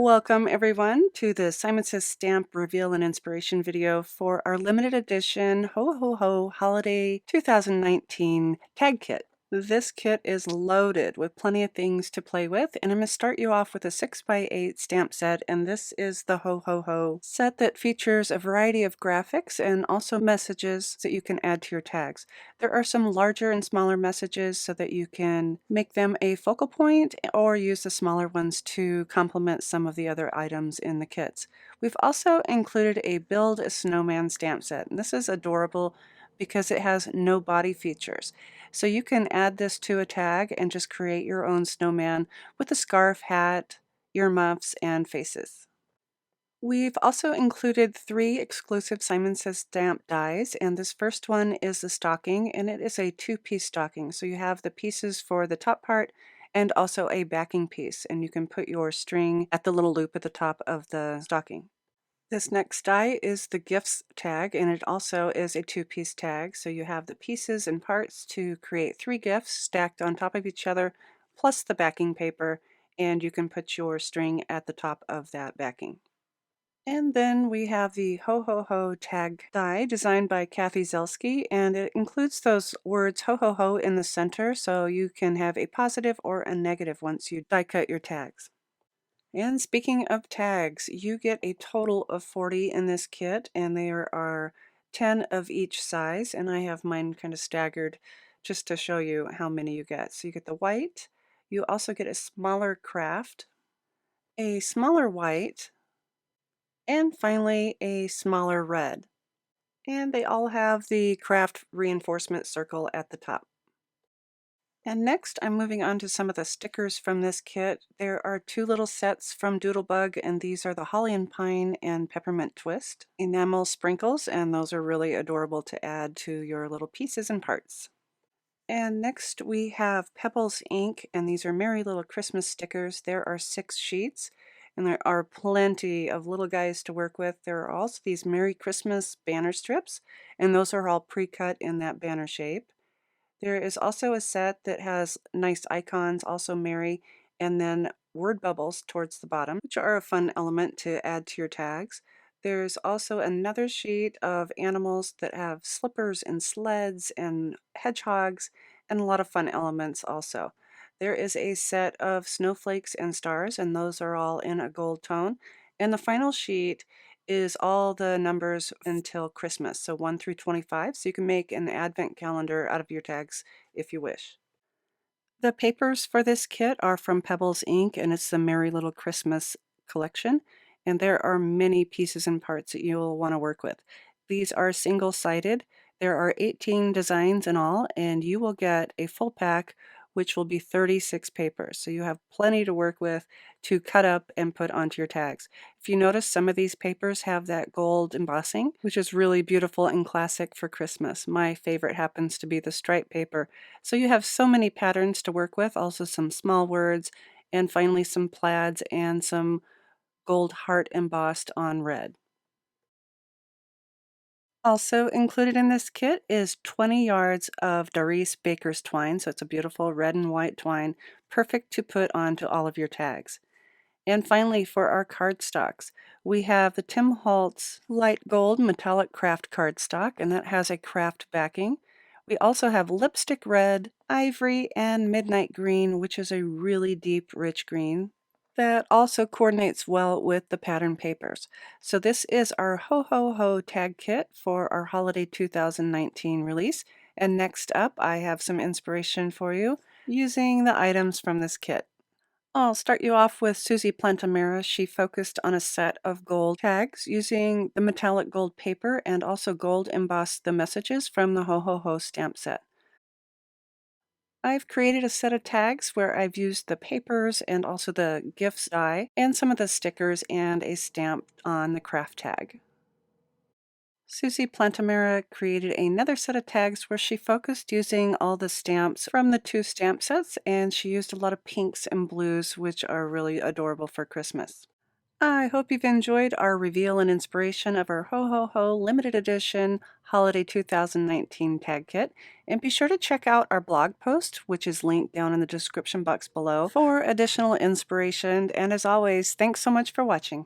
Welcome everyone to the Simon Says Stamp Reveal and Inspiration video for our limited edition Ho Ho Ho Holiday 2019 Tag Kit. This kit is loaded with plenty of things to play with, and I'm going to start you off with a 6x8 stamp set, and this is the Ho Ho Ho set that features a variety of graphics and also messages that you can add to your tags. There are some larger and smaller messages so that you can make them a focal point or use the smaller ones to complement some of the other items in the kits. We've also included a Build a Snowman stamp set, and this is adorable because it has no body features. So you can add this to a tag and just create your own snowman with a scarf, hat, earmuffs, and faces. We've also included 3 exclusive Simon Says stamp dies, and this first one is the stocking, and it is a 2-piece stocking. So you have the pieces for the top part and also a backing piece, and you can put your string at the little loop at the top of the stocking. This next die is the gifts tag, and it also is a 2-piece tag. So you have the pieces and parts to create 3 gifts stacked on top of each other, plus the backing paper, and you can put your string at the top of that backing. And then we have the Ho Ho Ho tag die designed by Kathy Zelsky, and it includes those words Ho Ho Ho in the center, so you can have a positive or a negative once you die cut your tags. And speaking of tags, you get a total of 40 in this kit, and there are 10 of each size, and I have mine kind of staggered just to show you how many you get. So you get the white, you also get a smaller craft, a smaller white, and finally a smaller red. And they all have the craft reinforcement circle at the top. And next, I'm moving on to some of the stickers from this kit. There are 2 little sets from Doodlebug, and these are the Holly and Pine and Peppermint Twist enamel sprinkles, and those are really adorable to add to your little pieces and parts. And next we have Pebbles ink, and these are Merry Little Christmas stickers. There are 6 sheets, and there are plenty of little guys to work with. There are also these Merry Christmas banner strips, and those are all pre-cut in that banner shape. There is also a set that has nice icons, also Merry, and then word bubbles towards the bottom, which are a fun element to add to your tags. There's also another sheet of animals that have slippers and sleds and hedgehogs and a lot of fun elements also. There is a set of snowflakes and stars, and those are all in a gold tone. And the final sheet is all the numbers until Christmas, so 1 through 25, so you can make an advent calendar out of your tags if you wish. The papers for this kit are from Pebbles Ink, and it's the Merry Little Christmas collection, and there are many pieces and parts that you'll want to work with. These are single-sided. There are 18 designs in all, and you will get a full pack which will be 36 papers. So you have plenty to work with to cut up and put onto your tags. If you notice, some of these papers have that gold embossing, which is really beautiful and classic for Christmas. My favorite happens to be the stripe paper. So you have so many patterns to work with, also some small words, and finally some plaids and some gold heart embossed on red. Also included in this kit is 20 yards of Doris Baker's twine, so it's a beautiful red and white twine, perfect to put onto all of your tags. And finally, for our cardstocks, we have the Tim Holtz light gold metallic craft cardstock, and that has a craft backing. We also have lipstick red, ivory, and midnight green, which is a really deep, rich green that also coordinates well with the pattern papers. So this is our Ho Ho Ho tag kit for our holiday 2019 release. And next up, I have some inspiration for you using the items from this kit. I'll start you off with Susie Plantamera. She focused on a set of gold tags using the metallic gold paper and also gold embossed the messages from the Ho Ho Ho stamp set. I've created a set of tags where I've used the papers and also the gifts die and some of the stickers and a stamp on the craft tag. Susie Plantamera created another set of tags where she focused using all the stamps from the 2 stamp sets, and she used a lot of pinks and blues, which are really adorable for Christmas. I hope you've enjoyed our reveal and inspiration of our Ho Ho Ho limited edition Holiday 2019 tag kit. And be sure to check out our blog post, which is linked down in the description box below, for additional inspiration. And as always, thanks so much for watching.